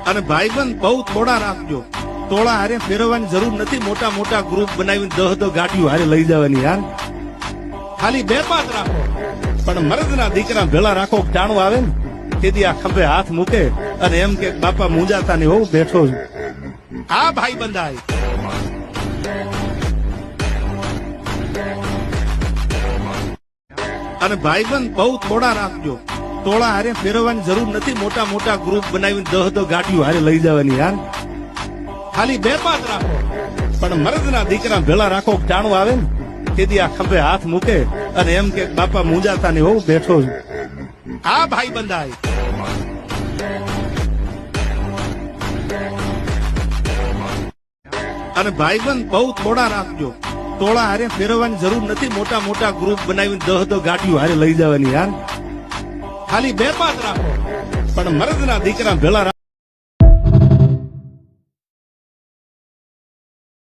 અને ભાઈબંધ બહુ થોડા રાખજો. તોળા હારે ફેરવવાની જરૂર નથી. મોટા મોટા ગ્રુપ બનાવીને 10 ગાડીઓ હારે લઈ જવાની યાર. ખાલી 2-5 રાખો, પણ મર્દના દીકરા ભેળા રાખો. ટાણું આવે ને તેથી આ ખંભે હાથ મૂકે અને એમ કે બાપા મૂંજાતા નહીં, હું બેઠો છું. આ ભાઈબંધ આય અને ભાઈબંધ બહુ થોડા રાખજો. તોળા હારે ફેરવવાની જરૂર નથી. મોટા મોટા ગ્રુપ બનાવીને 10 ગાડીઓ હારે લઈ જવાની યાર. ખાલી 2-5 રાખો, પણ મર્દના દીકરા ભેળા રાખો. ટાણું આવે ને તેથી આ ખંભે હાથ મૂકે અને એમ કે બાપા મૂંજાતા નહીં, હું બેઠો છું. આ ભાઈબંધ આય અને ભાઈબંધ બહુ થોડા રાખજો. તોળા હારે ફેરવવાની જરૂર નથી. મોટા મોટા ગ્રુપ બનાવીને 10 ગાડીઓ હારે લઈ જવાની યાર. ખાલી 2-5 રાખો, પણ મર્દના દીકરા ભેળા રાખો.